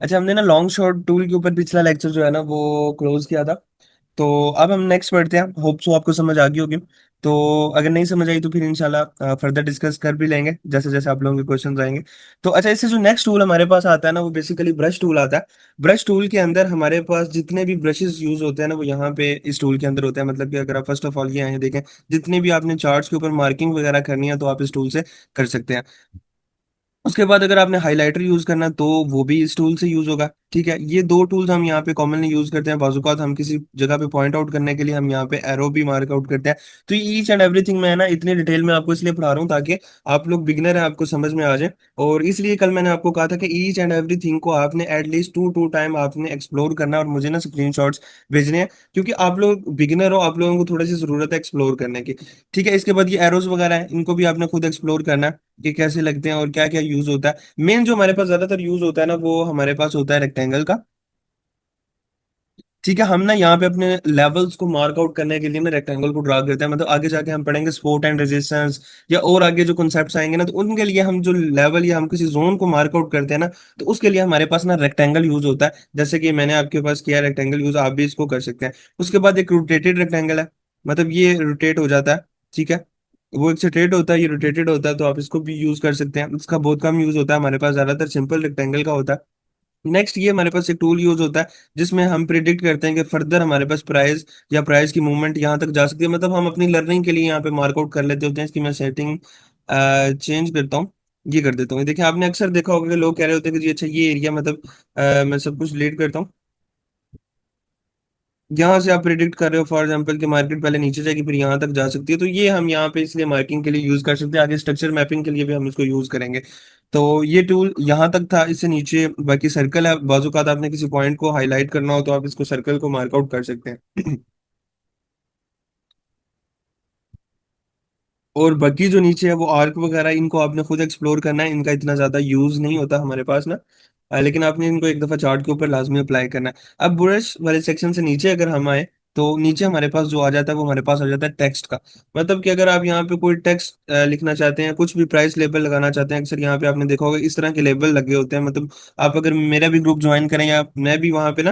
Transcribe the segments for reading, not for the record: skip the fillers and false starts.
अच्छा, हमने ना लॉन्ग शॉट टूल के ऊपर पिछला लेक्चर जो है ना वो क्लोज किया था। तो अब हम नेक्स्ट पढ़ते हैं, होप सो आपको समझ आ गई होगी। तो अगर नहीं समझ आई तो फिर इंशाल्लाह फर्दर डिस्कस कर भी लेंगे जैसे जैसे आप लोगों के क्वेश्चंस आएंगे। तो अच्छा, इससे जो नेक्स्ट टूल हमारे पास आता है ना वो बेसिकली ब्रश टूल आता है। ब्रश टूल के अंदर हमारे पास जितने भी ब्रशेस यूज होते हैं ना वो यहाँ पे इस टूल के अंदर होते हैं। मतलब कि अगर आप फर्स्ट ऑफ ऑल ये आए देखें, जितनी भी आपने चार्ट्स के ऊपर मार्किंग वगैरह करनी है तो आप इस टूल से कर सकते हैं। उसके बाद अगर आपने हाइलाइटर यूज करना है तो वो भी इस टूल से यूज होगा। ठीक है, ये दो टूल्स हम यहाँ पे कॉमनली यूज करते हैं। बाजूकात हम किसी जगह पे पॉइंट आउट करने के लिए हम यहाँ पे एरो भी मार्क आउट करते हैं। तो ये ईच एंड एवरीथिंग मैं है ना इतनी डिटेल में आपको इसलिए पढ़ा रहा हूँ ताकि आप लोग बिगिनर है, आपको समझ में आ जाए। और इसलिए कल मैंने आपको कहा था कि ईच एंड एवरीथिंग को आपने एटलीस्ट टू टू टाइम आपने एक्सप्लोर करना है और मुझे ना स्क्रीनशॉट्स भेजने हैं, क्योंकि आप लोग बिगिनर हो, आप लोगों को थोड़ी सी जरूरत है एक्सप्लोर करने की। ठीक है, इसके बाद ये एरोज वगैरह है, इनको भी आपने खुद एक्सप्लोर करना है कि कैसे लगते हैं और क्या क्या यूज होता है। मेन जो हमारे पास ज्यादातर यूज होता है ना वो हमारे पास होता है रेक्टेंगल का। ठीक है, हम ना यहाँ पे अपने लेवल्स को मार्क आउट करने के लिए ना रेक्टेंगल को ड्रा करते हैं। मतलब आगे जाके हम पढ़ेंगे सपोर्ट एंड रेजिस्टेंस या और आगे जो कॉन्सेप्ट्स आएंगे ना, तो उनके लिए हम जो लेवल या हम किसी जोन को मार्क आउट करते हैं ना, तो उसके लिए हमारे पास ना रेक्टेंगल यूज होता है। जैसे कि मैंने आपके पास किया रेक्टेंगल यूज, आप भी इसको कर सकते हैं। उसके बाद एक रोटेटेड रेक्टेंगल है, मतलब ये रोटेट हो जाता है। ठीक है, वो एक स्ट्रेट होता है, ये रोटेटेड होता है, तो आप इसको भी यूज कर सकते हैं। इसका बहुत कम यूज होता है, हमारे पास ज्यादातर सिंपल रेक्टेंगल का होता है। नेक्स्ट ये हमारे पास एक टूल यूज होता है जिसमें हम प्रिडिक्ट करते हैं कि फर्दर हमारे पास प्राइस या प्राइस की मूवमेंट यहाँ तक जा सकती है। मतलब हम अपनी लर्निंग के लिए यहाँ पे मार्कआउट कर लेते होते हैं। इसकी मैं सेटिंग चेंज करता हूँ, ये कर देता हूँ। देखिए, आपने अक्सर देखा होगा कि लोग कह रहे होते हैं कि जी अच्छा ये एरिया, मतलब मैं सब कुछ डिलीट करता हूँ। यहाँ से आप प्रिडिक्ट कर रहे हो फॉर एग्जांपल कि मार्केट पहले नीचे जाएगी फिर यहाँ तक जा सकती है, तो ये हम यहाँ पे इसलिए मार्किंग के लिए यूज कर सकते हैं। आगे स्ट्रक्चर मैपिंग के लिए भी हम इसको यूज करेंगे। तो ये टूल यहाँ तक था, इससे नीचे बाकी सर्कल है। बाजू का आपने किसी पॉइंट को हाईलाइट करना हो तो आप इसको सर्कल को मार्कआउट कर सकते हैं। और बाकी जो नीचे है वो आर्क वगैरह, इनको आपने खुद एक्सप्लोर करना है, इनका इतना ज्यादा यूज नहीं होता हमारे पास ना। लेकिन आपने इनको एक दफा चार्ट के ऊपर लाजमी अप्लाई करना है। अब ब्रश वाले सेक्शन से नीचे अगर हम आए तो नीचे हमारे पास जो आ जाता है वो हमारे पास आ जाता है टेक्स्ट का। मतलब कि अगर आप यहाँ पे कोई टेक्स्ट लिखना चाहते हैं, कुछ भी प्राइस लेबल लगाना चाहते हैं, अक्सर यहाँ पे आपने देखा होगा इस तरह के लेबल लगे होते हैं। मतलब आप अगर मेरा भी ग्रुप ज्वाइन करें या मैं भी वहाँ पे ना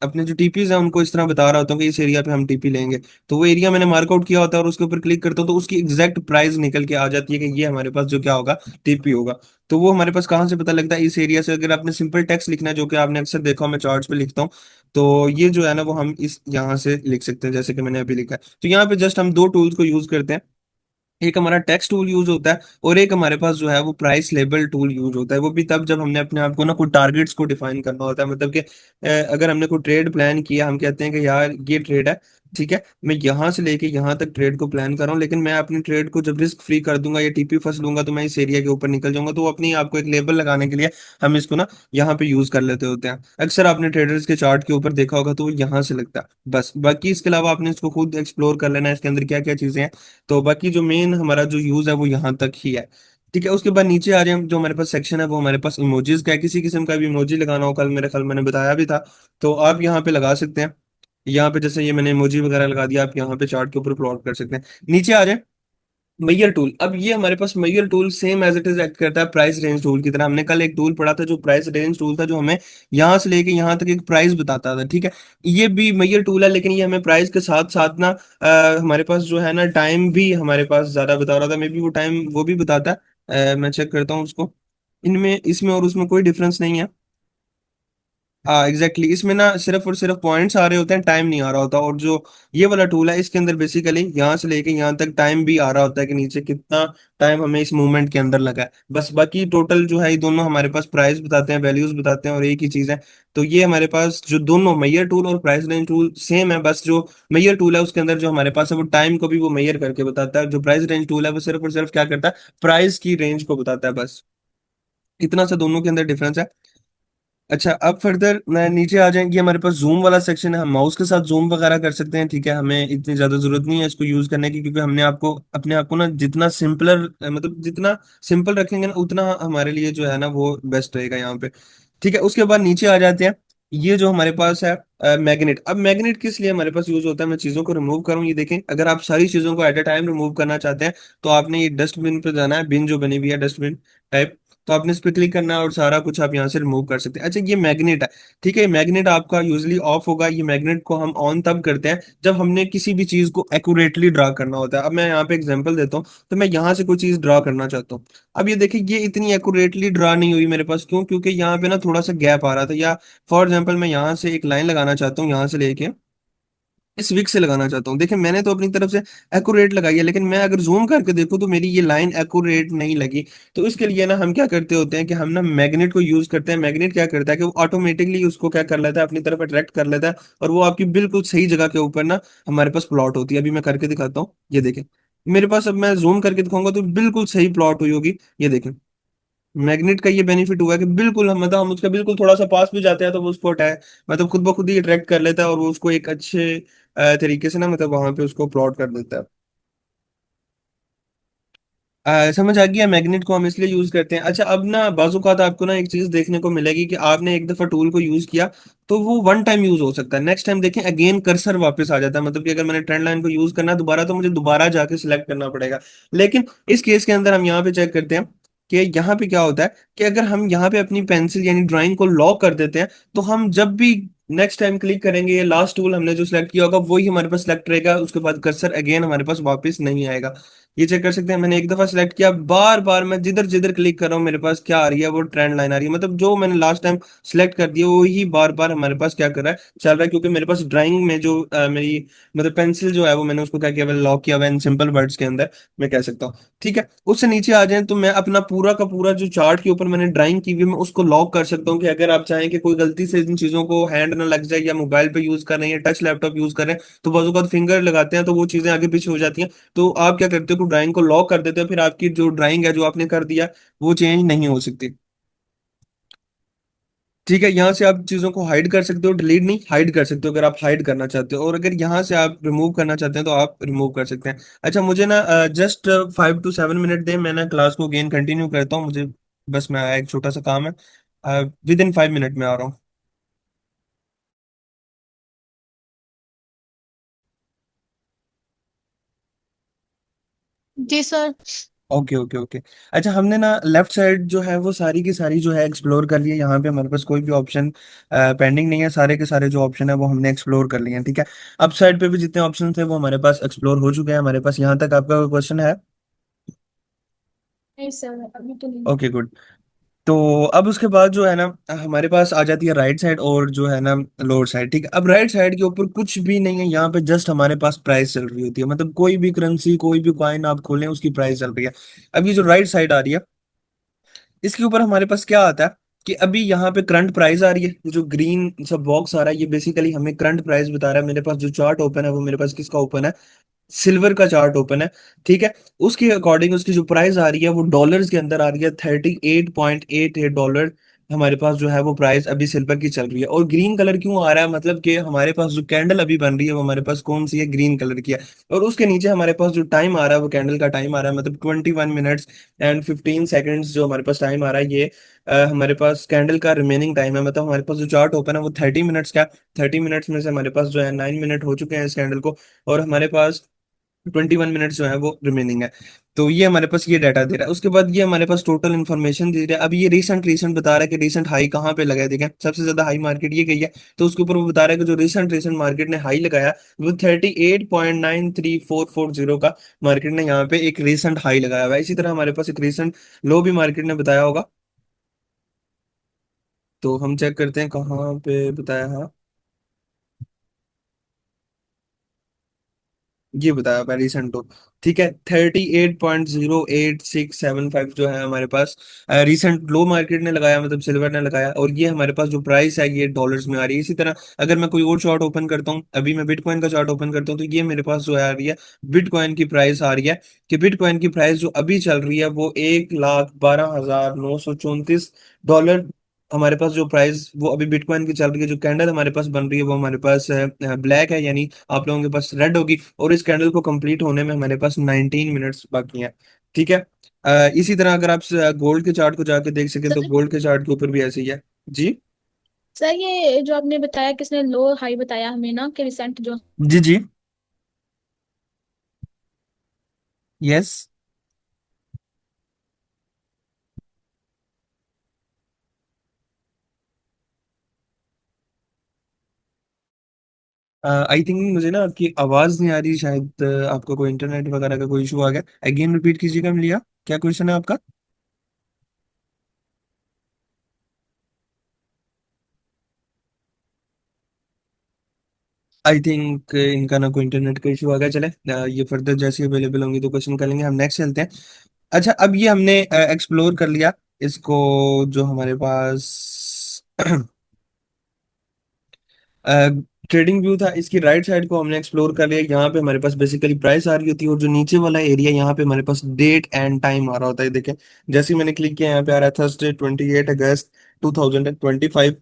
अपने जो टीपीज हैं उनको इस तरह बता रहा होता हूँ कि इस एरिया पे हम टीपी लेंगे, तो वो एरिया मैंने मार्कआउट किया होता है और उसके ऊपर क्लिक करता हूँ तो उसकी एग्जैक्ट प्राइस निकल के आ जाती है कि ये हमारे पास जो क्या होगा, टीपी होगा। तो वो हमारे पास कहाँ से पता लगता है, इस एरिया से। अगर आपने सिंपल टेक्स्ट लिखना है जो कि आपने अक्सर देखा हो मैं चार्ट्स पे लिखता हूँ, तो ये जो है ना वो हम इस यहाँ से लिख सकते हैं जैसे कि मैंने अभी लिखा है। तो यहाँ पे जस्ट हम दो टूल्स को यूज करते हैं। एक हमारा टेक्स्ट टूल यूज होता है और एक हमारे पास जो है वो प्राइस लेबल टूल यूज होता है। वो भी तब जब हमने अपने आप को ना कोई टारगेट्स को डिफाइन करना होता है। मतलब कि अगर हमने कोई ट्रेड प्लान किया, हम कहते हैं कि यार ये ट्रेड है, ठीक है, मैं यहाँ से लेके यहाँ तक ट्रेड को प्लान कर रहा हूँ, लेकिन मैं अपनी ट्रेड को जब रिस्क फ्री कर दूंगा या टीपी फंस लूंगा तो मैं इस एरिया के ऊपर निकल जाऊंगा। तो वो अपनी आपको एक लेबल लगाने के लिए हम इसको ना यहाँ पे यूज कर लेते होते हैं। अक्सर आपने ट्रेडर्स के चार्ट के ऊपर देखा होगा तो वो यहाँ से लगता है। बस बाकी इसके अलावा आपने इसको खुद एक्सप्लोर कर लेना है इसके अंदर क्या क्या चीजें हैं। तो बाकी जो मेन हमारा जो यूज है वो यहाँ तक ही है। ठीक है, उसके बाद नीचे आ रहे हैं, जो हमारे पास सेक्शन है वो हमारे पास इमोजीज का है। किसी किस्म का भी इमोजी लगाना हो, कल मेरे ख्याल मैंने बताया भी था, तो आप यहाँ पे लगा सकते हैं। यहाँ पे जैसे ये मैंने इमोजी वगैरह लगा दिया, आप यहाँ पे चार्ट के ऊपर प्लॉट कर सकते हैं। नीचे आ जाए, मैयर टूल। अब ये हमारे पास मैयर tool same as it is act करता है प्राइस रेंज टूल की तरह। हमने कल एक टूल पढ़ा था जो प्राइस रेंज टूल था, जो हमें यहाँ से लेके यहाँ तक एक प्राइस बताता था। ठीक है, ये भी मैयर टूल है, लेकिन ये हमें प्राइस के साथ साथ ना हमारे पास जो है ना टाइम भी हमारे पास ज्यादा बता रहा था। मे बी वो टाइम वो भी बताता है, मैं चेक करता हूँ उसको। इनमें इसमें और उसमें कोई डिफरेंस नहीं है। हाँ एग्जैक्टली, इसमें ना सिर्फ और सिर्फ पॉइंट्स आ रहे होते हैं, टाइम नहीं आ रहा होता। और जो ये वाला टूल है इसके अंदर बेसिकली यहाँ से लेके यहाँ तक टाइम भी आ रहा होता है कि नीचे कितना टाइम हमें इस मूवमेंट के अंदर लगा है। बस बाकी टोटल जो है ये दोनों हमारे पास प्राइस बताते हैं, वैल्यूज बताते हैं और एक ही चीज है। तो ये हमारे पास जो दोनों मैयर टूल और प्राइस रेंज टूल सेम है। बस जो मैयर टूल है उसके अंदर जो हमारे पास है वो टाइम को भी वो मैयर करके बताता है। जो प्राइस रेंज टूल है वो सिर्फ और सिर्फ क्या करता है, प्राइस की रेंज को बताता है। बस इतना सा दोनों के अंदर डिफरेंस है। अच्छा, अब फर्दर मैं नीचे आ जाएंगे, हमारे पास जूम वाला सेक्शन है। हम माउस के साथ जूम वगैरह कर सकते हैं। ठीक है, हमें इतनी ज्यादा जरूरत नहीं है इसको यूज करने की, क्योंकि हमने आपको अपने आप को ना जितना सिंपलर, मतलब जितना सिंपल रखेंगे ना उतना हमारे लिए जो है ना वो बेस्ट रहेगा यहाँ पे। ठीक है, उसके बाद नीचे आ जाते हैं। ये जो हमारे पास है मैग्नेट। अब मैग्नेट किस लिए हमारे पास यूज होता है, मैं चीजों को रिमूव करूँ। ये देखें, अगर आप सारी चीजों को एट अ टाइम रिमूव करना चाहते हैं तो आपने ये डस्टबिन पे जाना है, बिन जो बनी हुई है डस्टबिन टाइप। तो आपने इस पे क्लिक करना है और सारा कुछ आप यहाँ से रिमूव कर सकते हैं। अच्छा, ये मैग्नेट है, ठीक है, मैग्नेट आपका यूजली ऑफ होगा। ये मैग्नेट को हम ऑन तब करते हैं जब हमने किसी भी चीज को एक्यूरेटली ड्रा करना होता है। अब मैं यहाँ पे एग्जांपल देता हूँ, तो मैं यहाँ से कोई चीज ड्रा करना चाहता हूँ। अब ये देखिए, ये इतनी एक्यूरेटली ड्रा नहीं हुई मेरे पास, क्यों? क्योंकि यहाँ पे ना थोड़ा सा गैप आ रहा था। या फॉर एग्जाम्पल मैं यहाँ से एक लाइन लगाना चाहता हूँ, यहाँ से लेके इस विक से लगाना चाहता हूँ। देखिए, मैंने तो अपनी तरफ से एक्यूरेट लगाई है, लेकिन मैं अगर जूम करके देखूँ तो मेरी ये लाइन एक्यूरेट नहीं लगी। तो इसके लिए ना हम क्या करते होते हैं कि हम ना मैग्नेट को यूज करते हैं। मैग्नेट क्या करता है कि वो ऑटोमेटिकली उसको क्या कर लेता है, अपनी तरफ अट्रैक्ट कर लेता है, और वो आपकी बिल्कुल सही जगह के ऊपर ना हमारे पास प्लॉट होती है। अभी मैं करके दिखाता हूँ, ये देखें मेरे पास। अब मैं जूम करके दिखाऊंगा तो बिल्कुल सही प्लॉट हुई होगी। ये देखें, मैग्नेट का ये बेनिफिट हुआ है कि बिल्कुल हम, मतलब हम उसका बिल्कुल थोड़ा सा पास भी जाते हैं तो वो उसको मतलब खुद ब खुद ही अट्रैक्ट कर लेता है, और वो उसको एक अच्छे तरीके से ना, मतलब वहां पे उसको प्लॉट कर देता है। समझ आ गया, मैग्नेट को हम इसलिए यूज करते हैं। अच्छा, अब ना बाजूकात आपको ना एक चीज देखने को मिलेगी कि आपने एक दफा टूल को यूज किया तो वो वन टाइम यूज हो सकता है। नेक्स्ट टाइम देखें, अगेन कर्सर वापस आ जाता है। मतलब कि अगर मैंने ट्रेंड लाइन को यूज करना है दोबारा, तो मुझे दोबारा जाके सिलेक्ट करना पड़ेगा। लेकिन इस केस के अंदर हम यहाँ पे चेक करते हैं कि यहाँ पे क्या होता है कि अगर हम यहाँ पे अपनी पेंसिल यानी ड्राइंग को लॉक कर देते हैं, तो हम जब भी नेक्स्ट टाइम क्लिक करेंगे, ये लास्ट टूल हमने जो सिलेक्ट किया होगा वही हमारे पास सिलेक्ट रहेगा। उसके बाद कर्सर अगेन हमारे पास वापस नहीं आएगा। ये चेक कर सकते हैं, मैंने एक दफा सिलेक्ट किया, बार बार मैं जिधर जिधर क्लिक कर रहा हूँ मेरे पास क्या आ रही है, वो ट्रेंड लाइन आ रही है। मतलब जो मैंने लास्ट टाइम सिलेक्ट कर दिया वही बार बार हमारे पास क्या कर रहा है, चल रहा है। क्योंकि मेरे पास ड्राइंग में जो मेरी मतलब पेंसिल जो है वो मैंने उसको क्या किया, लॉक किया हुआ है इन सिंपल वर्ड्स के अंदर, मैं कह सकता हूँ। ठीक है, उससे नीचे आ जाए तो मैं अपना पूरा का पूरा जो चार्ट के ऊपर मैंने ड्राइंग की हुई है, मैं उसको लॉक कर सकता हूँ। कि अगर आप चाहें कि कोई गलती से इन चीजों को हैंड ना लग जाए, या मोबाइल पे यूज कर रहे हैं या टच लैपटॉप यूज कर रहे हैं, तो बाजू का फिंगर लगाते हैं तो वो चीजें आगे पीछे हो जाती हैं। तो आप क्या करते हो कि ड्राइंग को लॉक कर देते हो, फिर आपकी जो ड्राइंग है जो आपने कर दिया वो चेंज नहीं हो सकती। ठीक है, यहाँ से आप चीजों को हाइड कर सकते हो, डिलीट नहीं, हाइड कर सकते हो अगर आप हाइड करना चाहते हो। और अगर यहाँ से आप रिमूव करना चाहते हैं तो आप रिमूव कर सकते हैं। अच्छा, मुझे ना जस्ट 5 to 7 मिनट दें, मैं ना क्लास को गेन कंटिन्यू करता हूँ। मुझे बस मैं एक छोटा सा काम है, विद इन 5 मिनट में आ रहा हूँ। जी सर। Okay okay okay. अच्छा, हमने ना लेफ्ट साइड जो है वो सारी की सारी जो है एक्सप्लोर कर लिया। यहाँ पे हमारे पास कोई भी ऑप्शन पेंडिंग नहीं है। सारे के सारे जो ऑप्शन है वो हमने एक्सप्लोर कर लिए हैं। ठीक है, अप साइड पे भी जितने ऑप्शन थे वो हमारे पास एक्सप्लोर हो चुके हैं। हमारे पास यहाँ तक आपका कोई क्वेश्चन है? नहीं सर, अभी तो नहीं। Okay good. तो अब उसके बाद जो है ना हमारे पास आ जाती है राइट साइड और जो है ना लोअर साइड। ठीक है, अब राइट साइड के ऊपर कुछ भी नहीं है। यहाँ पे जस्ट हमारे पास प्राइस चल रही होती है। मतलब कोई भी करेंसी, कोई भी कॉइन आप खोलें उसकी प्राइस चल रही है। अब ये जो राइट साइड आ रही है, इसके ऊपर हमारे पास क्या आता है कि अभी यहाँ पे करंट प्राइस आ रही है। ये जो ग्रीन सब बॉक्स आ रहा है ये बेसिकली हमें करंट प्राइस बता रहा है। मेरे पास जो चार्ट ओपन है वो मेरे पास किसका ओपन है, सिल्वर का चार्ट ओपन है। ठीक है, उसके अकॉर्डिंग उसकी जो प्राइस आ रही है वो डॉलर्स के अंदर आ रही है। 38.88 डॉलर हमारे पास जो है वो प्राइस अभी सिल्वर की चल रही है। और ग्रीन कलर क्यों आ रहा है, मतलब कि हमारे पास जो कैंडल अभी बन रही है वो हमारे पास कौन सी है, ग्रीन कलर की है। और उसके नीचे हमारे पास जो टाइम आ रहा है वो कैंडल का टाइम आ रहा है, मतलब 21 मिनट्स एंड 15 सेकेंड्स जो हमारे पास टाइम आ रहा है। ये हमारे पास कैंडल का रिमेनिंग टाइम है। मतलब हमारे पास जो चार्ट ओपन है वो 30 मिनट्स का। 30 मिनट्स में से हमारे पास जो है 9 मिनट हो चुके हैं इस कैंडल को, और हमारे पास 21 मिनट्स जो है वो रिमेनिंग है। तो ये हमारे पास ये डाटा दे रहा है। उसके बाद ये हमारे पास टोटल इन्फॉर्मेशन दे रहा है। अब ये रिसेंट रिसेंट बता रहा है कि रिसेंट हाई कहाँ पे लगा है। देखें, सबसे ज्यादा हाई मार्केट ये गई है, तो उसके ऊपर वो बता रहा है कि जो रिसेंट रिसेंट मार्केट ने हाई लगाया वो 38.93440 का मार्केट ने यहाँ पे एक रिसेंट हाई लगाया हुआ है। इसी तरह हमारे पास एक रिसेंट लो भी मार्केट ने बताया होगा। तो हम चेक करते हैं कहाँ पे बताया है। ये बताया मैं रिसेंट तो, ठीक है, 38.0865 जो है हमारे पास रिसेंट लो मार्केट ने लगाया, मतलब सिल्वर ने लगाया। और ये हमारे पास जो प्राइस है ये डॉलर्स में आ रही है। इसी तरह अगर मैं कोई और चार्ट ओपन करता हूँ, अभी मैं बिटकॉइन का चार्ट ओपन करता हूँ, तो ये मेरे पास जो है आ रही है बिटकॉइन की प्राइस आ रही है। कि बिटकॉइन की प्राइस जो अभी चल रही है वो 1,12,934 डॉलर। हमारे पास जो प्राइस वो अभी बिटकॉइन की चल रही है, जो कैंडल हमारे पास बन रही है वो हमारे पास ब्लैक है, यानी आप लोगों के पास रेड होगी। और इस कैंडल को कंप्लीट होने में हमारे पास 19 मिनट्स बाकी हैं। ठीक है, इसी तरह अगर आप गोल्ड के चार्ट को जाके देख सकें तो सर, गोल्ड के चार्ट के ऊपर भी ऐसे ही है। जी सर ये जो आपने बताया, किसने लो हाई बताया हमें ना कि रिसेंट जो। जी जी। यस। आई थिंक मुझे ना आपकी आवाज नहीं आ रही, शायद आपका कोई इंटरनेट वगैरह का कोई इशू आ गया। अगेन रिपीट कीजिएगा मिलिया, क्या क्वेश्चन है आपका? आई थिंक इनका ना कोई इंटरनेट का इशू आ गया। चले ये फर्दर जैसे अवेलेबल होंगी तो क्वेश्चन कर लेंगे। हम नेक्स्ट चलते हैं। अच्छा, अब ये हमने एक्सप्लोर कर लिया इसको, जो हमारे पास ट्रेडिंग व्यू था, इसकी राइट साइड को हमने एक्सप्लोर कर लिया। यहाँ पे हमारे पास बेसिकली प्राइस आ रही होती है, और जो नीचे वाला एरिया यहाँ पे हमारे पास डेट एंड टाइम आ रहा होता है। देखें, जैसे ही मैंने क्लिक किया यहाँ पे आ रहा है थर्सडे 28 अगस्त 2025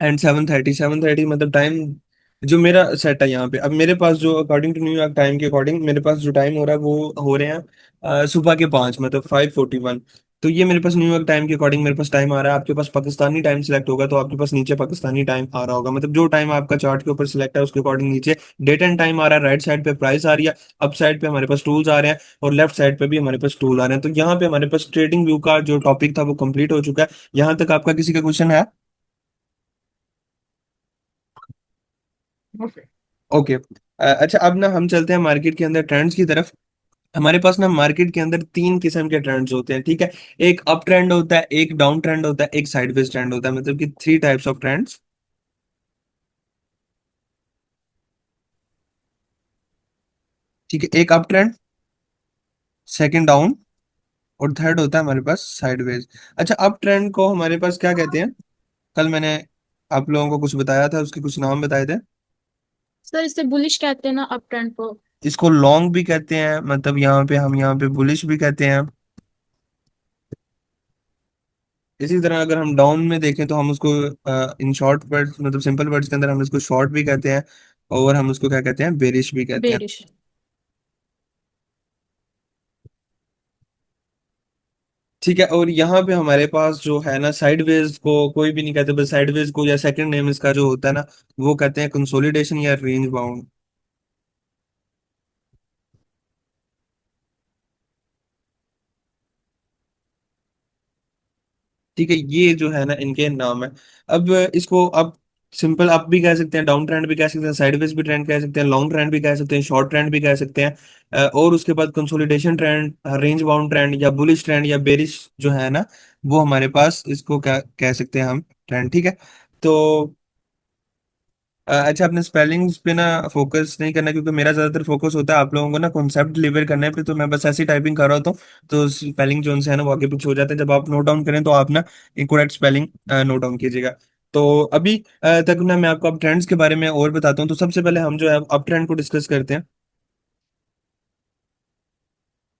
एंड 7:30 मतलब टाइम जो मेरा सेट है यहाँ पे। अब मेरे पास जो अकॉर्डिंग टू न्यूयॉर्क टाइम के अकॉर्डिंग मेरे पास जो टाइम हो रहा है वो हो रहे हैं सुबह के 5, मतलब 5:41। तो ये मेरे पास न्यूयॉर्क टाइम के अकॉर्डिंग मेरे पास टाइम आ रहा है। आपके पास पाकिस्तानी टाइम सिलेक्ट होगा तो आपके पास नीचे पाकिस्तानी टाइम आ रहा होगा, मतलब जो टाइम आपका चार्ट के ऊपर सिलेक्ट है उसके अकॉर्डिंग नीचे डेट एंड टाइम आ रहा है। राइट साइड पे प्राइस आ रही है, अप साइड पे हमारे पास टूल्स आ रहे हैं, और लेफ्ट साइड पे भी हमारे पास टूल आ रहे हैं। तो यहाँ पे हमारे पास ट्रेडिंग व्यू का जो टॉपिक था वो कंप्लीट हो चुका है। यहाँ तक आपका किसी का क्वेश्चन है? ओके। अच्छा, अब ना हम चलते हैं मार्केट के अंदर ट्रेंड्स की तरफ। हमारे पास ना मार्केट के अंदर तीन किस्म के ट्रेंड्स होते हैं, ठीक है। एक अप ट्रेंड होता है, एक डाउन ट्रेंड होता है, एक साइडवेज ट्रेंड होता है, मतलब कि थ्री टाइप्स ऑफ ट्रेंड्स। ठीक है, एक अप ट्रेंड, सेकंड डाउन, और थर्ड होता है हमारे पास साइडवेज। अच्छा, अप ट्रेंड को हमारे पास क्या कहते हैं? कल मैंने आप लोगों को कुछ बताया था, उसके कुछ नाम बताए थे। सर इसे बुलिश कहते हैं ना अप ट्रेंड को। इसको लॉन्ग भी कहते हैं, मतलब यहाँ पे हम यहाँ पे बुलिश भी कहते हैं। इसी तरह अगर हम डाउन में देखें तो हम उसको इन शॉर्ट वर्ड्स, मतलब सिंपल वर्ड्स के अंदर हम इसको शॉर्ट भी कहते हैं, और हम उसको क्या कहते हैं, बेरिश भी कहते हैं। बेरिश। ठीक है, और यहाँ पे हमारे पास जो है ना, साइडवेज को कोई भी नहीं कहते, बस साइडवेज को या सेकंड नेम इसका जो होता है ना, वो कहते हैं कंसोलिडेशन या रेंज बाउंड। ठीक है, ये जो है ना इनके नाम है। अब इसको आप सिंपल अप भी कह सकते हैं, डाउन ट्रेंड भी कह सकते हैं, साइडवेज भी ट्रेंड कह सकते हैं, लॉन्ग ट्रेंड भी कह सकते हैं, शॉर्ट ट्रेंड भी कह सकते हैं। और उसके बाद consolidation trend, range bound trend, या बुलिश ट्रेंड, या बेरिश जो है ना, वो हमारे पास इसको क्या कह सकते हैं हम, ट्रेंड। ठीक है। तो अच्छा, अपने स्पेलिंग्स पे ना फोकस नहीं करना, क्योंकि मेरा ज्यादातर फोकस होता है आप लोगों को ना कॉन्सेप्ट डिलीवर करने पे, तो मैं बस ऐसी टाइपिंग कर रहा होता हूँ। तो स्पेलिंग जो उनसे है ना वो आगे पीछे हो जाते हैं। जब आप नोट डाउन करें तो आप ना इनकरेक्ट स्पेलिंग नोट डाउन कीजिएगा। तो अभी तक ना मैं आपको अब ट्रेंड्स के बारे में और बताता हूँ। तो सबसे पहले हम जो है अप ट्रेंड को डिस्कस करते हैं।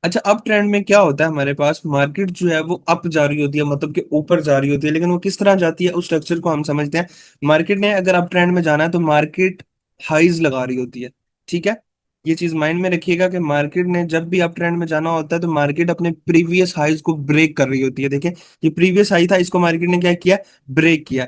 अच्छा, अप ट्रेंड में क्या होता है, हमारे पास मार्केट जो है वो अप जा रही होती है, मतलब कि ऊपर जा रही होती है, लेकिन वो किस तरह जाती है उस स्ट्रक्चर को हम समझते हैं। मार्केट ने अगर अप ट्रेंड में जाना है तो मार्केट हाईज लगा रही होती है। ठीक है, ये चीज माइंड में रखिएगा कि मार्केट ने जब भी अप ट्रेंड में जाना होता है तो मार्केट अपने प्रीवियस हाईज को ब्रेक कर रही होती है। देखिए, ये प्रीवियस हाई था, इसको मार्केट ने क्या किया, ब्रेक किया।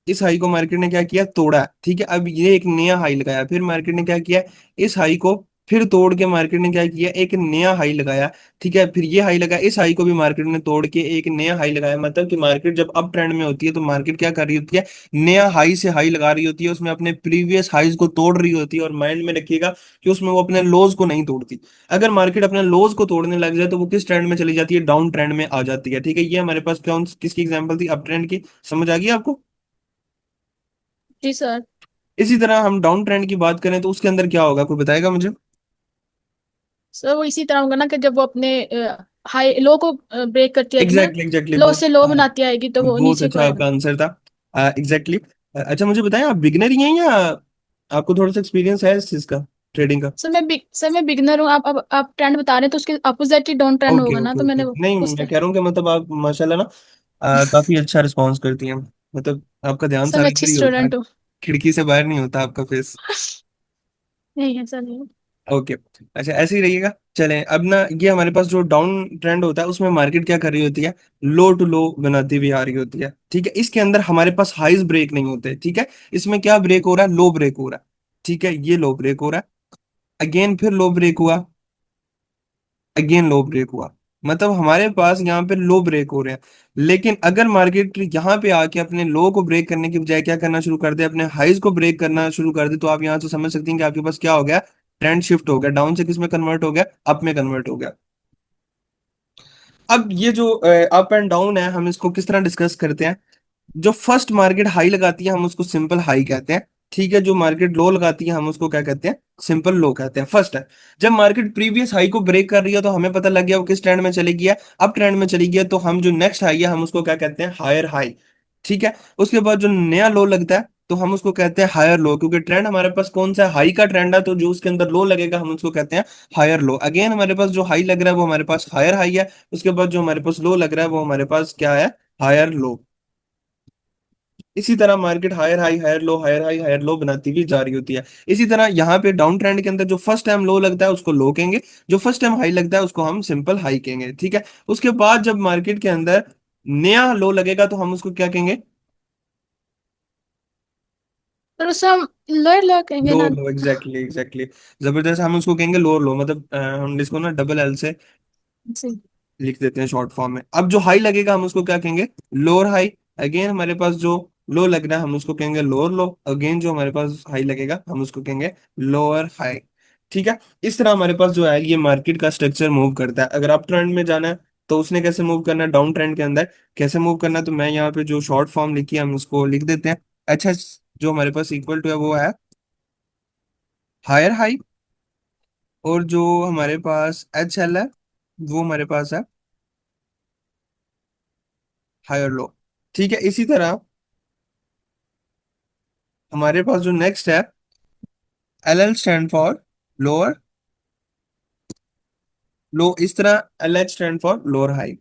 इस हाई को मार्केट ने क्या किया, तोड़ा। ठीक है, अब ये एक नया हाई लगाया, फिर मार्केट ने क्या किया, इस हाई को फिर तोड़ के मार्केट ने क्या किया, एक नया हाई लगाया। ठीक है, फिर ये हाई लगाया, इस हाई को भी मार्केट ने तोड़ के एक नया हाई लगाया। मतलब कि मार्केट जब अप ट्रेंड में होती है तो मार्केट क्या कर रही होती है, नया हाई से हाई लगा रही होती है, उसमें अपने प्रीवियस हाईज को तोड़ रही होती है। और माइंड में रखिएगा कि उसमें वो अपने लोज को नहीं तोड़ती। अगर मार्केट अपने लोज को तोड़ने लग जाए तो वो किस ट्रेंड में चली जाती है, डाउन ट्रेंड में आ जाती है। ठीक है, ये हमारे पास कौन किसकी एग्जाम्पल थी, अप ट्रेंड की। समझ आ गई आपको? जी सर। इसी तरह हम डाउन ट्रेंड की बात करें तो उसके अंदर क्या होगा, कोई बताएगा मुझे? सर वो इसी तरह होगा ना कि जब वो अपने हाई लो को ब्रेक करती आएगी ना, एग्जैक्टली एग्जैक्टली, लो बहुत से लो बनाती आएगी तो वो बहुत नीचे को अच्छा आएगा। आपका आंसर था। एग्जैक्टली। अच्छा, मुझे बताएं, आप बिगनर ही हैं या आपको थोड़ा सा एक्सपीरियंस है इस चीज का, ट्रेडिंग का? सर मैं बिगनर हूँ। आप ट्रेंड बता रहे हैं तो उसके अपोजिट ही डाउन ट्रेंड ओके होगा ना, ओके तो ओके, मैंने नहीं उस मैं कह रहा हूँ कि मतलब आप माशाल्लाह ना काफी अच्छा रिस्पॉन्स करती हैं। मतलब आपका ध्यान सर मैं सारा अच्छी इधर ही होता है, स्टूडेंट हूँ। खिड़की से बाहर नहीं होता आपका फेस। नहीं है सर, नहीं। ओके। अच्छा, ऐसे ही रहिएगा। चलें, अब ना ये हमारे पास जो डाउन ट्रेंड होता है उसमें मार्केट क्या कर रही होती है, लो टू लो बनाती हुई आ रही होती है। ठीक है, इसके अंदर हमारे पास हाईज ब्रेक नहीं होते। ठीक है, इसमें क्या ब्रेक हो रहा है, लो ब्रेक हो रहा है। ठीक है, ये लो ब्रेक हो रहा है, अगेन फिर लो ब्रेक हुआ, अगेन लो ब्रेक हुआ। मतलब हमारे पास यहाँ पे लो ब्रेक हो रहे हैं। लेकिन अगर मार्केट यहाँ पे आके अपने लो को ब्रेक करने की बजाय क्या करना शुरू कर दे, अपने हाइज को ब्रेक करना शुरू कर दे, तो आप यहाँ से समझ सकते हैं कि आपके पास क्या हो गया, ट्रेंड शिफ्ट हो गया, डाउन से किस में कन्वर्ट हो गया, अप में कन्वर्ट हो गया। अब ये जो अप एंड डाउन है, हम इसको किस तरह डिस्कस करते हैं। जो फर्स्ट मार्केट हाई लगाती है हम उसको सिंपल हाई कहते हैं। ठीक है, जो मार्केट लो लगाती है हम उसको क्या कहते हैं, सिंपल लो कहते हैं। फर्स्ट है, जब मार्केट प्रीवियस हाई को ब्रेक कर रही है तो हमें पता लग गया वो किस ट्रेंड में चली गई है, अप ट्रेंड में चली गई है, तो हम जो नेक्स्ट हाई है हम उसको क्या कहते हैं, हायर हाई। ठीक है, उसके बाद जो नया लो लगता है तो हम उसको कहते हैं हायर लो, क्योंकि ट्रेंड हमारे पास कौन सा हाई का ट्रेंड है, तो जो उसके अंदर लो लगेगा हम उसको कहते हैं हायर लो। अगेन हमारे पास जो हाई लग रहा है वो हमारे पास हायर हाई है, उसके बाद जो हमारे पास लो लग रहा है वो हमारे पास क्या है, हायर लो। इसी तरह market higher high higher low higher high higher low बनाती हुई जा रही होती है। इसी तरह यहाँ पे डाउन ट्रेंड के अंदर जो फर्स्ट टाइम लो लगता है उसको लो कहेंगे, जो फर्स्ट टाइम हाई लगता है उसको हम सिंपल हाई कहेंगे। ठीक है, उसके बाद जब मार्केट के अंदर नया लो लगेगा तो हम उसको क्या कहेंगे, पर उसे हम लोअर लो कहेंगे लोअर ना। लो। एग्जैक्टली एग्जैक्टली, जबरदस्त, हम उसको कहेंगे लोअर लो। मतलब हम इसको ना डबल एल से जी। लिख देते हैं शॉर्ट फॉर्म में। अब जो हाई लगेगा हम उसको क्या कहेंगे, लोअर हाई। अगेन हमारे पास जो लो लग रहा है हम उसको कहेंगे लोअर लो। अगेन जो हमारे पास हाई लगेगा हम उसको कहेंगे लोअर हाई। ठीक है, इस तरह हमारे पास जो है ये मार्केट का स्ट्रक्चर मूव करता है। अगर अप ट्रेंड में जाना है तो उसने कैसे मूव करना है, डाउन ट्रेंड के अंदर कैसे मूव करना है, तो मैं यहाँ पे जो शॉर्ट फॉर्म लिखी है हम उसको लिख देते हैं। अच्छा, जो हमारे पास इक्वल टू है वो है हायर हाई, और जो हमारे पास एच एल है वो हमारे पास है हायर लो। ठीक है, इसी तरह हमारे पास जो नेक्स्ट है, L L stand for lower लो। इस तरह L H stand for lower high.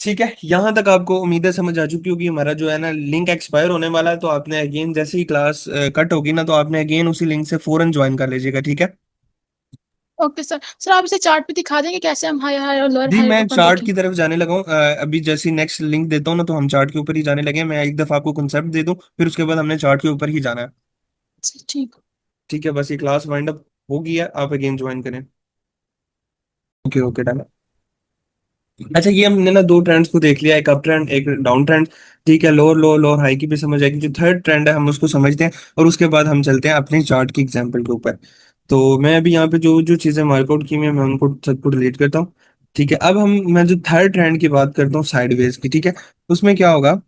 ठीक है, यहां तक आपको उम्मीद है समझ आ चुकी होगी। हमारा जो है ना लिंक एक्सपायर होने वाला है, तो आपने अगेन जैसे ही क्लास कट होगी ना तो आपने अगेन उसी लिंक से फौरन ज्वाइन कर लीजिएगा। ठीक है, ओके सर, सर आप इसे चार्ट पे दिखा देंगे कैसे हम हाई हाई और लोअर जी हाई मैं अपन चार्ट देखें। की तरफ जाने लगा हूँ। अभी जैसे नेक्स्ट लिंक देता हूँ ना तो हम चार्ट के ऊपर ही जाने लगे हैं। मैं एक दफा आपको कंसेप्ट दे दूं, फिर उसके बाद हमने चार्ट के ऊपर ही जाना है। ठीक। ठीक है, बस ये क्लास वाइंड अप हो गई है, आप अगेन ज्वाइन करें। Okay okay done. अच्छा, ये हमने ना दो ट्रेंड्स को देख लिया, एक अप ट्रेंड एक डाउन ट्रेंड। ठीक है, लोअर लो लोअर हाई की भी समझ आएगी। जो थर्ड ट्रेंड है हम उसको समझते हैं और उसके बाद हम चलते हैं अपने चार्ट की एग्जांपल के ऊपर। तो मैं अभी यहाँ पे जो जो चीजें मार्कआउट की हुई हैं, मैं उनको सबको डिलीट करता हूँ। ठीक है, अब हम मैं जो थर्ड ट्रेंड की बात करता हूँ साइडवेज की। ठीक है, उसमें क्या होगा,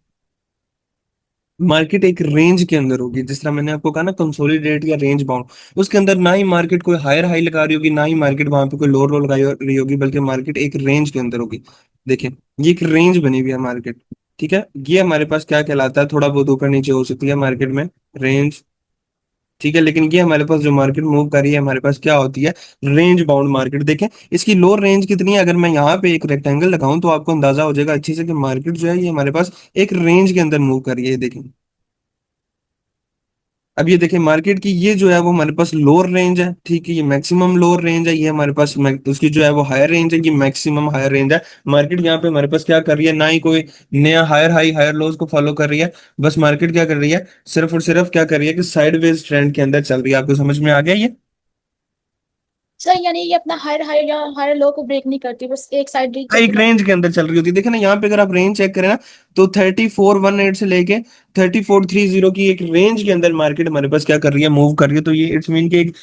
मार्केट एक रेंज के अंदर होगी, जिस तरह मैंने आपको कहा ना कंसोलिडेट या रेंज बाउंड। उसके अंदर ना ही मार्केट कोई हायर हाई लगा रही होगी, ना ही मार्केट वहां पे कोई लोअर लो लगा रही होगी, बल्कि मार्केट एक रेंज के अंदर होगी। देखिए, ये एक रेंज बनी हुई है मार्केट। ठीक है, ये हमारे पास क्या कहलाता है, थोड़ा बहुत ऊपर नीचे हो सकती है मार्केट में, रेंज। ठीक है, लेकिन ये हमारे पास जो मार्केट मूव कर रही है हमारे पास क्या होती है, रेंज बाउंड मार्केट। देखें, इसकी लोअर रेंज कितनी है, अगर मैं यहाँ पे एक रेक्टेंगल लगाऊं तो आपको अंदाजा हो जाएगा अच्छे से कि मार्केट जो है ये हमारे पास एक रेंज के अंदर मूव कर रही है। ये देखें, अब ये देखिए मार्केट की ये जो है वो हमारे पास लोअर रेंज है। ठीक है, ये मैक्सिमम लोअर रेंज है, ये हमारे पास उसकी जो है वो हायर रेंज है, ये मैक्सिमम हायर रेंज है। मार्केट यहाँ पे हमारे पास क्या कर रही है, ना ही कोई नया हायर हाई हायर लोज को फॉलो कर रही है। बस मार्केट क्या कर रही है, सिर्फ और सिर्फ क्या कर रही है कि साइडवेज ट्रेंड के अंदर चल रही है। आपको समझ में आ गया ये। सर यानी ये अपना हायर हाई या हायर लो को ब्रेक नहीं करती, बस एक साइड ही एक चलती रहती रेंज है। के अंदर चल रही होती है। देखो ना यहाँ पे अगर आप रेंज चेक करें ना तो 3418 से लेके 3430 की एक रेंज के अंदर मार्केट हमारे पास क्या कर रही है, मूव कर रही है। तो ये इट्स मीन कि एक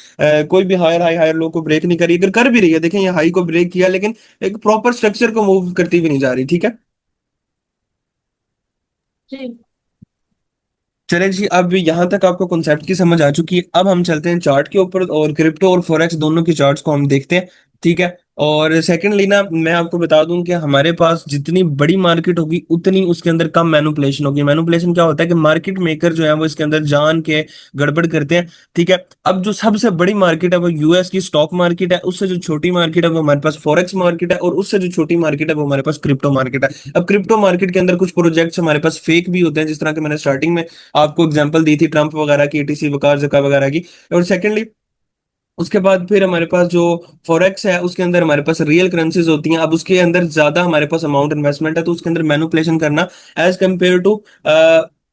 कोई भी हायर हाई हायर लो को ब्रेक नहीं कर रही। अगर कर भी रही है, देखें ये हाई को ब्रेक किया लेकिन एक प्रॉपर स्ट्रक्चर को मूव करती भी नहीं जा रही। ठीक है, जी। चलें जी, अब यहाँ तक आपको कॉन्सेप्ट की समझ आ चुकी है। अब हम चलते हैं चार्ट के ऊपर और क्रिप्टो और फॉरेक्स दोनों की चार्ट्स को हम देखते हैं। ठीक है, और सेकंडली ना मैं आपको बता दूं कि हमारे पास जितनी बड़ी मार्केट होगी उतनी उसके अंदर कम मैनुपुलेशन होगी। मैनुपुलेशन क्या होता है कि मार्केट मेकर जो है वो इसके अंदर जान के गड़बड़ करते हैं। ठीक है, अब जो सबसे बड़ी मार्केट है वो यूएस की स्टॉक मार्केट है, उससे जो छोटी मार्केट है वो हमारे पास फॉरेक्स मार्केट है, और उससे जो छोटी मार्केट है वो हमारे पास क्रिप्टो मार्केट है। अब क्रिप्टो मार्केट के अंदर कुछ प्रोजेक्ट्स हमारे पास फेक भी होते हैं, जिस तरह के मैंने स्टार्टिंग में आपको एग्जांपल दी थी ट्रम्प वगैरह की, एटीसी वकार जका वगैरह की। और सेकेंडली उसके बाद फिर हमारे पास जो फॉरेक्स है उसके अंदर हमारे पास रियल करेंसीज होती हैं। अब उसके अंदर ज्यादा हमारे पास अमाउंट इन्वेस्टमेंट है, तो उसके अंदर मैनुपुलेशन करना एज कम्पेयर टू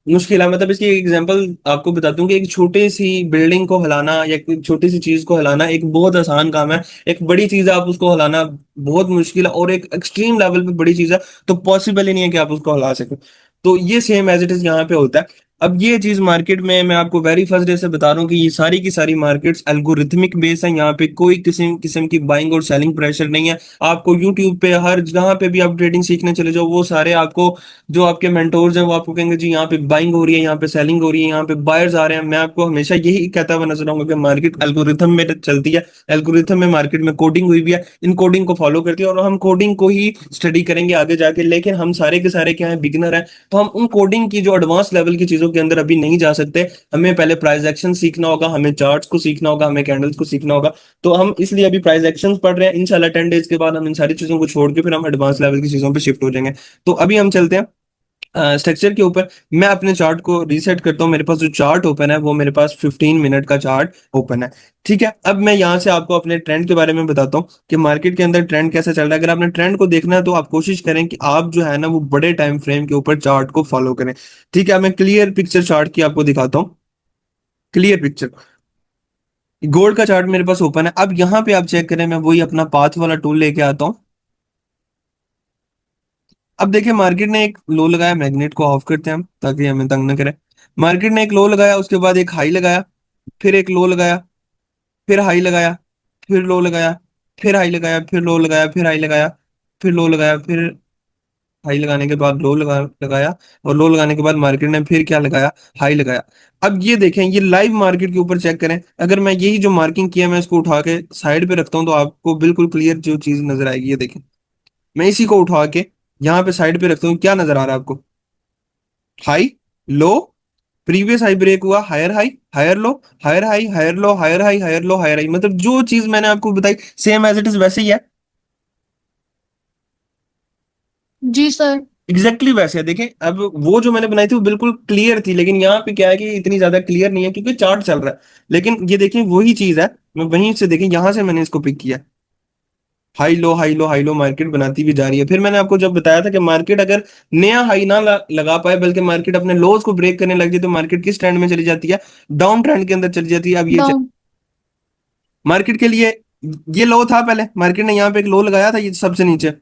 मुश्किल है, मतलब इसकी एग्जांपल आपको बताता हूँ कि एक छोटी सी बिल्डिंग को हिलाना या एक छोटी सी चीज को हिलाना एक बहुत आसान काम है। एक बड़ी चीज है, आप उसको हिलाना बहुत मुश्किल है, और एक एक्सट्रीम लेवल पे बड़ी चीज है, तो पॉसिबल ही नहीं है कि आप उसको हिला सको। तो ये सेम एज इट इज यहाँ पे होता है। अब ये चीज मार्केट में मैं आपको वेरी फर्स्ट डे से बता रहा हूँ कि ये सारी की सारी मार्केट्स एल्गोरिथमिक बेस है। यहाँ पे कोई किसी किस्म की बाइंग और सेलिंग प्रेशर नहीं है। आपको यूट्यूब पे हर जहाँ पे भी आप ट्रेडिंग सीखने चले जाओ, वो सारे आपको जो आपके मेंटोर्स हैं वो आपको कहेंगे जी यहाँ पे बाइंग हो रही है, यहाँ पे सेलिंग हो रही है, यहाँ पे बायर्स आ रहे हैं। मैं आपको हमेशा यही कहता हुआ नजर आऊंगा कि मार्केट एल्गोरिथम में चलती है। एल्गोरिथम में मार्केट में कोडिंग हुई भी है, इन कोडिंग को फॉलो करती है, और हम कोडिंग को ही स्टडी करेंगे आगे जाके। लेकिन हम सारे के सारे क्या है, बिगिनर हैं, तो हम उन कोडिंग की जो एडवांस लेवल की चीजों के अंदर अभी नहीं जा सकते। हमें पहले प्राइस एक्शन सीखना होगा, हमें चार्ट्स को सीखना होगा, हमें कैंडल्स को सीखना होगा। तो हम इसलिए अभी प्राइस एक्शन पढ़ रहे हैं। इंशाल्लाह 10 डेज के बाद हम इन सारी चीजों को छोड़ के फिर हम एडवांस लेवल की चीजों पे शिफ्ट हो जाएंगे। तो अभी हम चलते हैं स्ट्रक्चर के ऊपर। मैं अपने चार्ट को रीसेट करता हूँ। मेरे पास जो चार्ट ओपन है वो मेरे पास 15 मिनट का चार्ट ओपन है। ठीक है, अब मैं यहाँ से आपको अपने ट्रेंड के बारे में बताता हूँ कि मार्केट के अंदर ट्रेंड कैसे चल रहा है। अगर आपने ट्रेंड को देखना है तो आप कोशिश करें कि आप जो है ना वो बड़े टाइम फ्रेम के ऊपर चार्ट को फॉलो करें। ठीक है, मैं क्लियर पिक्चर चार्ट की आपको दिखाता हूँ। क्लियर पिक्चर गोल्ड का चार्ट मेरे पास ओपन है। अब यहाँ पे आप चेक करें, मैं वही अपना पाथ वाला टूल लेके आता हूँ। अब देखिए मार्केट ने एक लो लगाया, मैग्नेट को ऑफ करते हैं हम ताकि हमें तंग न करे। मार्केट ने एक लो लगाया, उसके बाद एक हाई लगाया, फिर एक लो लगाया, फिर हाई लगाया, फिर लो लगाया, फिर हाई लगाया, फिर लो लगाया, फिर हाई लगाया, फिर लो लगाया, फिर हाई लगाने के बाद लगाया, और लो लगाने के बाद मार्केट ने फिर क्या लगाया, हाई लगाया। अब ये देखें, ये लाइव मार्केट के ऊपर चेक करें। अगर मैं यही जो मार्किंग किया मैं इसको उठा के साइड पे रखता हूँ तो आपको बिल्कुल क्लियर जो चीज नजर आएगी। ये देखें, मैं इसी को उठा के यहाँ पे साइड पे रखता हूँ, क्या नजर आ रहा है आपको? High, low, previous high break हुआ, higher high, higher low, higher high, higher low, higher high, higher low, higher high, मतलब जो चीज मैंने आपको बताई सेम एज इट इज वैसे ही है। जी सर। एग्जैक्टली वैसे है। देखें, अब वो जो मैंने बनाई थी वो बिल्कुल क्लियर थी, लेकिन यहाँ पे क्या है कि इतनी ज्यादा क्लियर नहीं है क्योंकि चार्ट चल रहा है। लेकिन ये देखें वही चीज है, मैं वहीं से देखें यहाँ से मैंने इसको पिक किया। High low, high low, high low, market बनाती भी जा रही है। फिर मैंने आपको जब बताया था कि मार्केट अगर नया हाई ना लगा पाए, बल्कि मार्केट अपने लोज को ब्रेक करने लग जाए, तो मार्केट किस ट्रेंड में चली जाती है? डाउन ट्रेंड के अंदर चली जाती है। अब ये डाउन। मार्केट के लिए ये लो था, पहले मार्केट ने यहाँ पे एक लो लगाया था, ये सबसे नीचे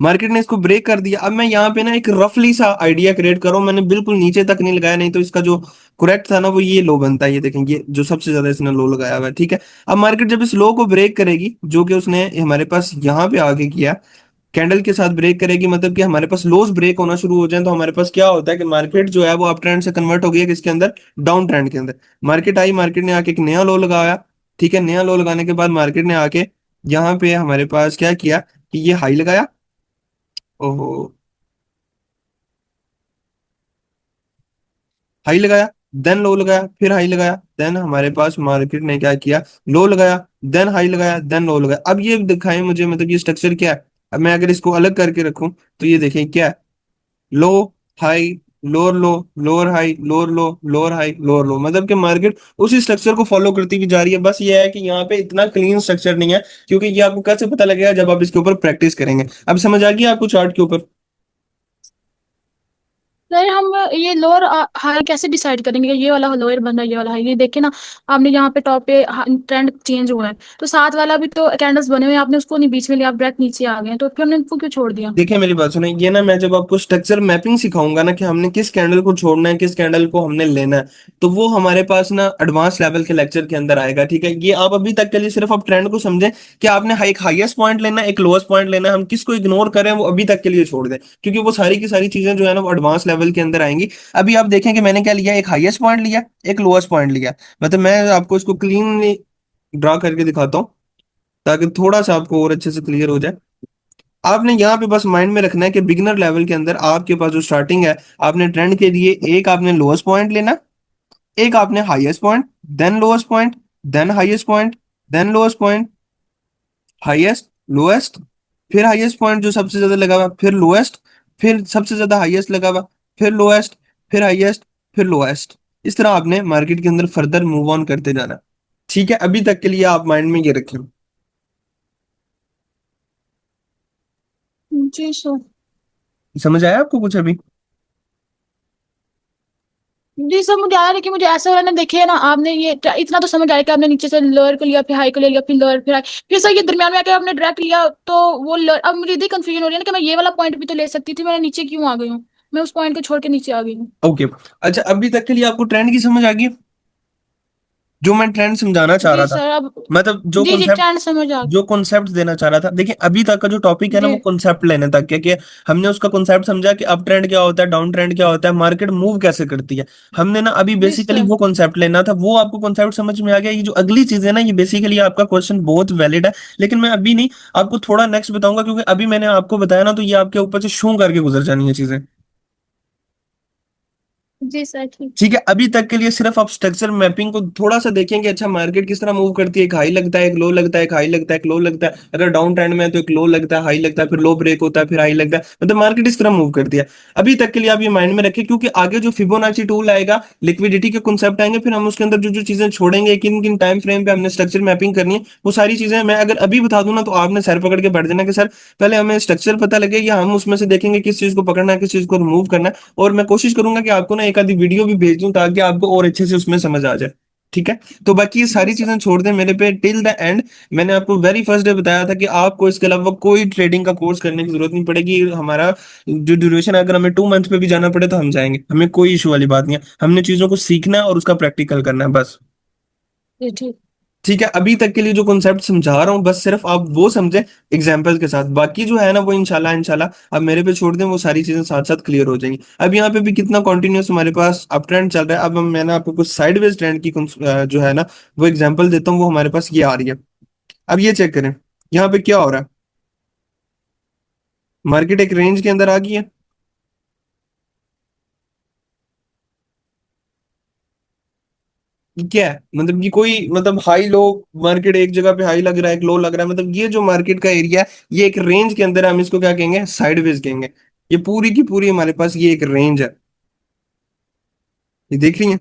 मार्केट ने इसको ब्रेक कर दिया। अब मैं यहाँ पे ना एक रफली सा आइडिया क्रिएट कर रहा हूँ, मैंने बिल्कुल नीचे तक नहीं लगाया, नहीं तो इसका जो करेक्ट था ना वो ये लो बनता है। ये देखें, ये जो सबसे ज्यादा इसने लो लगाया हुआ है। ठीक है, अब मार्केट जब इस लो को ब्रेक करेगी, जो कि उसने हमारे पास यहाँ पे आगे किया, कैंडल के साथ ब्रेक करेगी, मतलब कि हमारे पास लोज ब्रेक होना शुरू हो जाए, तो हमारे पास क्या होता है कि मार्केट जो है वो अप ट्रेंड से कन्वर्ट हो गई है किसके अंदर? डाउन ट्रेंड के अंदर। मार्केट आई, मार्केट ने आके एक नया लो लगाया। ठीक है, नया लो लगाने के बाद मार्केट ने आके यहाँ पे हमारे पास क्या किया कि ये हाई लगाया। ओहो, हाई लगाया, देन लो लगाया, फिर हाई लगाया, देन हमारे पास मार्केट ने क्या किया, लो लगाया, देन हाई लगाया, देन लो लगाया। अब ये दिखाएं मुझे, मतलब ये स्ट्रक्चर क्या है? अब मैं अगर इसको अलग करके रखूं तो ये देखें क्या है, low, high, lower low, lower high, lower low, lower high, lower low, मतलब कि मार्केट उसी स्ट्रक्चर को फॉलो करती हुई जा रही है। बस ये है कि यहाँ पे इतना क्लीन स्ट्रक्चर नहीं है, क्योंकि ये आपको कैसे पता लगेगा? जब आप इसके ऊपर प्रैक्टिस करेंगे। अब समझ आ गया आपको चार्ट के ऊपर? सर हम ये लोअर हाई कैसे डिसाइड करेंगे? ये वाला लोअर बन रहा है, ये वाला हाई, ये देखिए ना। आपने यहाँ पे टॉप पे ट्रेंड चेंज हुआ है, तो साथ वाला भी तो कैंडल्स बने हुए हैं, आपने उसको नहीं बीच में लिया, आप डायरेक्ट नीचे आ गए हैं, तो फिर हमने उनको क्यों छोड़ दिया? देखिए मेरी बात सुने, ये ना मैं जब आपको स्ट्रक्चर मैपिंग सिखाऊंगा ना कि हमने किस कैंडल को छोड़ना है, किस कैंडल को हमने लेना है, तो वो हमारे पास ना एडवांस लेवल के लेक्चर के अंदर आएगा। ठीक है, ये आप अभी तक के लिए सिर्फ आप ट्रेंड को समझें कि आपने एक हाईएस्ट पॉइंट लेना है, एक लोएस्ट पॉइंट लेना है। हम किसको इग्नोर करें वो अभी तक के लिए छोड़ दें, क्योंकि वो सारी की सारी चीजें जो है ना वो एडवांस लेवल के अंदर आएंगी। अभी आप देखें कि मैंने क्या लिया, एक हाईएस्ट पॉइंट लिया, एक लोएस्ट पॉइंट लिया। मतलब मैं आपको इसको क्लीनली ड्रा करके दिखाता हूँ ताकि थोड़ा सा आपको और अच्छे से क्लियर हो जाए। आपने यहाँ पे बस माइंड में रखना है कि बिगिनर लेवल के अंदर आपके पास जो स्टार्टिंग है, आपने ट्रेंड के लिए एक आपने लोएस्ट पॉइंट लेना, एक आपने highest point, then lowest point, then highest point, then lowest point, highest, lowest, फिर हाईएस्ट पॉइंट जो सबसे ज्यादा लगा हुआ, फिर लोएस्ट, फिर सबसे ज्यादा हाईएस्ट लगा हुआ, फिर लोएस्ट, फिर हाईएस्ट, फिर लोएस्ट। इस तरह आपने मार्केट के अंदर फर्दर मूव ऑन करते जाना। ठीक है, अभी तक के लिए आप माइंड में ये रखें। जी सर। समझ आया आपको कुछ अभी? जी सर, मुझे आ रहा है कि मुझे ऐसा हो रहा है ना, देखिए ना, आपने ये इतना तो समझ आया कि आपने नीचे से लोअर को लिया, फिर हाई को ले लिया, फिर लोअर, फिर हाई, फिर सर ये दरम्यान में आके आपने डायरेक्ट लिया, तो वो लोअर, अब मुझे इतनी कंफ्यूजन हो रही है ना कि मैं ये वाला पॉइंट भी तो ले सकती थी, मैंने नीचे क्यों आ गई हूँ? मैं उस पॉइंट को छोड़ के नीचे आ गई हूँ। ओके। अच्छा, अभी तक के लिए आपको ट्रेंड की समझ आ गई? जो मैं ट्रेंड समझाना चाह जी रहा था, सर, अब मतलब जो जी जी, कॉन्सेप्ट, ट्रेंड समझ आ जो कॉन्सेप्ट देना चाह रहा था, देखिए अभी तक का जो टॉपिक है ना, जी वो कॉन्सेप्ट लेने तक के कि हमने उसका कॉन्सेप्ट समझा कि अप ट्रेंड क्या होता है, डाउन ट्रेंड क्या होता है, मार्केट मूव कैसे करती है। हमने ना अभी जी बेसिकली सर। वो कॉन्सेप्ट लेना था, वो आपको कॉन्सेप्ट समझ में आ गया। ये जो अगली चीज है ना, ये बेसिकली आपका क्वेश्चन बहुत वैलिड है, लेकिन मैं अभी नहीं, आपको थोड़ा नेक्स्ट बताऊंगा, क्योंकि अभी मैंने आपको बताया ना, तो ये आपके ऊपर से शू करके गुजर जानी है चीजें। जी सर, ठीक। ठीक है, अभी तक के लिए सिर्फ आप स्ट्रक्चर मैपिंग को थोड़ा सा देखेंगे, अच्छा मार्केट किस तरह मूव करती है, एक हाई लगता है, एक लो लगता है, एक हाई लगता है, एक लो लगता है, अगर डाउन ट्रेंड में है तो एक लो लगता है, हाई लगता है, फिर लो ब्रेक होता है, फिर हाई लगता है, मतलब मार्केट इस तरह मूव करती है। अभी तक के लिए आप ये माइंड में रखें, क्योंकि आगे जो फिबोनाची टूल आएगा, लिक्विडिटी के कॉन्सेप्ट आएंगे, फिर हम उसके अंदर जो जो चीजें छोड़ेंगे, किन किन टाइम फ्रेम पे हमने स्ट्रक्चर मैपिंग करनी है, वो सारी चीजें मैं अगर अभी बता दूं ना, तो आपने सर पकड़ के बैठ जाना कि सर पहले हमें स्ट्रक्चर पता लगे, या हम उसमें से देखेंगे किस चीज को पकड़ना है, किस चीज को रिमूव करना है। और मैं कोशिश करूंगा कि आपको ना एक आधी वीडियो भी भेज दूं, ताकि आपको और अच्छे से उसमें समझ आ जाए। ठीक है, तो बाकी ये जी सारी सर। चीजें छोड़ दें मेरे पे टिल द एंड। मैंने आपको वेरी फर्स्ट डे बताया था कि आपको इसके अलावा कोई ट्रेडिंग का कोर्स करने की जरूरत नहीं पड़ेगी। हमारा जो ड्यूरेशन है, अगर हमें 2 मंथ पे भी जाना पड़े तो हम जाएंगे, हमें कोई इशू वाली बात नहीं है। हमने चीजों को सीखना है और उसका प्रैक्टिकल करना है बस। जी ठीक। ठीक है, अभी तक के लिए जो कॉन्सेप्ट समझा रहा हूँ, बस सिर्फ आप वो समझें एग्जाम्पल के साथ, बाकी जो है ना वो इंशाल्लाह इंशाल्लाह आप मेरे पे छोड़ दें, वो सारी चीजें साथ साथ क्लियर हो जाएंगी। अब यहाँ पे भी कितना कॉन्टिन्यूस हमारे पास अप ट्रेंड चल रहा है, अब मैंने आपको कुछ साइडवेज ट्रेंड की जो है ना वो एग्जाम्पल देता हूँ, वो हमारे पास ये आ रही है। अब ये चेक करें, यहाँ पे क्या हो रहा है, मार्केट एक रेंज के अंदर आ गई है। ये क्या है, मतलब कि कोई मतलब हाई लो, मार्केट एक जगह पे हाई लग रहा है, एक लो लग रहा है, मतलब ये जो मार्केट का एरिया है, ये एक रेंज के अंदर है, हम इसको क्या कहेंगे, साइडवेज कहेंगे। ये पूरी की पूरी हमारे पास ये एक रेंज है, ये देख रही है,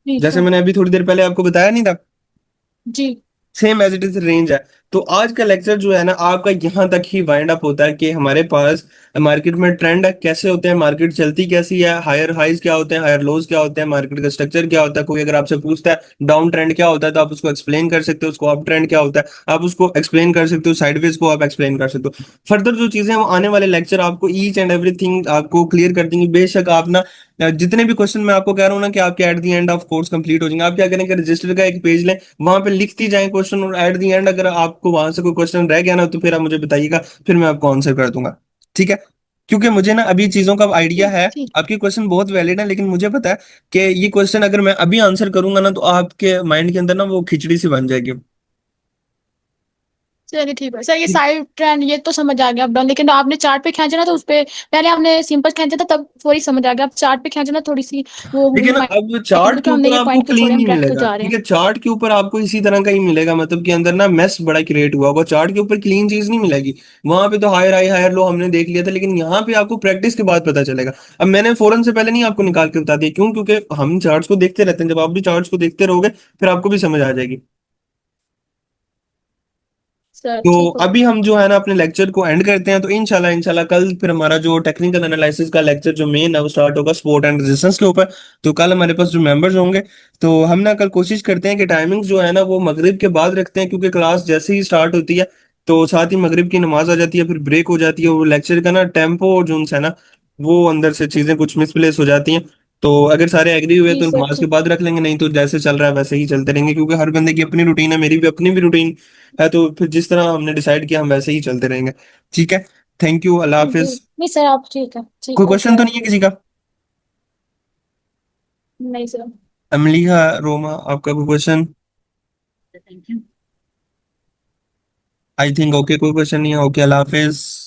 जी जैसे सर। मैंने अभी थोड़ी देर पहले आपको बताया नहीं था, जी same as it is range है। तो आज का लेक्चर जो है ना आपका यहाँ तक ही वाइंड अप होता है कि हमारे पास मार्केट में ट्रेंड कैसे होते हैं, मार्केट चलती कैसी है, हायर हाइज क्या होते हैं, हायर लोज क्या होते हैं, मार्केट का स्ट्रक्चर क्या होता है। कोई अगर आपसे पूछता है डाउन ट्रेंड क्या होता है, तो आप उसको एक्सप्लेन कर सकते हो, उसको अप ट्रेंड क्या होता है आप उसको एक्सप्लेन कर सकते हो, साइडवेज को आप एक्सप्लेन कर सकते हो। फर्दर जो चीजें हैं, वो आने वाले लेक्चर आपको ईच एंड एवरीथिंग आपको क्लियर कर देंगे। बेशक आप ना जितने भी क्वेश्चन मैं आपको कह रहा हूँ ना कि आपके at the end of course complete हो जाएंगे, आप क्या करेंगे, रजिस्टर का एक पेज लें, वहां पे लिखती जाए क्वेश्चन, और एट द एंड अगर आपको वहां से कोई क्वेश्चन रह गया ना, तो फिर आप मुझे बताइएगा, फिर मैं आपको आंसर कर दूंगा। ठीक है, क्योंकि मुझे ना अभी चीजों का आइडिया ठीक है। ठीक। आपके क्वेश्चन बहुत वैलिड है, लेकिन मुझे पता है कि ये क्वेश्चन अगर मैं अभी आंसर करूंगा ना, तो आपके माइंड के अंदर ना वो खिचड़ी सी बन जाएगी। चलिए ठीक है सर, ये साइड ट्रेंड ये तो समझ आ गया, अब डाउन, लेकिन आपने चार्ट पे खींचा ना, तो उस पे पहले आपने सिंपल खींचा था तब थोड़ी समझ आ गया, अब चार्ट पे खींचा ना, थोड़ी सी वो हुई लेकिन अब माइंड चार्ट में के कि हमने ऊपर ये आपको पॉइंट तो छोड़े, क्लीन हम नहीं डायरेक्ट तो मिलेगा, जा रहे ठीक हैं। है, चार्ट के ऊपर आपको इसी तरह का ही मिलेगा, मतलब के अंदर ना मेस बड़ा क्रिएट हुआ होगा, चार्ट के ऊपर क्लीन चीज नहीं मिलेगी। वहां पे तो हायर हाई हायर लो हमने देख लिया था, लेकिन यहाँ पे आपको प्रैक्टिस के बाद पता चलेगा। अब मैंने फौरन से पहले नहीं आपको निकाल के बता दिया, क्यों, क्योंकि हम चार्ट्स को देखते रहते हैं, जब आप भी चार्ट्स को देखते रहोगे फिर आपको भी समझ आ जाएगी। सर तो ठीक हो गया। अभी हम जो है ना अपने लेक्चर को एंड करते हैं, तो इंशाल्लाह इंशाल्लाह कल फिर हमारा जो टेक्निकल एनालिसिस का लेक्चर जो मेन है वो स्टार्ट होगा सपोर्ट एंड रेजिस्टेंस के ऊपर। तो कल हमारे पास जो मेंबर्स होंगे, तो हम ना कल कोशिश करते हैं कि टाइमिंग जो है ना वो मगरिब के बाद रखते हैं, क्योंकि क्लास जैसे ही स्टार्ट होती है तो साथ ही मगरिब की नमाज आ जाती है, फिर ब्रेक हो जाती है, वो लेक्चर का ना टेम्पो जो है ना वो अंदर से चीजें कुछ मिसप्लेस हो जाती हैं। तो अगर सारे एग्री हुए जी तो सर नमाज के ठीक। बाद रख लेंगे, नहीं तो जैसे चल रहा है वैसे ही चलते रहेंगे, क्योंकि हर बंदे की अपनी रूटीन है, मेरी भी अपनी भी रूटीन है, तो फिर जिस तरह हमने डिसाइड किया हम वैसे ही चलते रहेंगे। ठीक है, थैंक यू, अल्लाह जी हाफिज। नहीं सर, आप ठीक है, कोई ठीक, ओके क्वेश्चन तो अल्लाह नहीं है हाफिज़। किसी का? नहीं सर। अमलीहा, रोमा, आपका कोई क्वेश्चन? आई थिंक ओके, कोई क्वेश्चन नहीं है, ओके, अल्लाह हाफिज।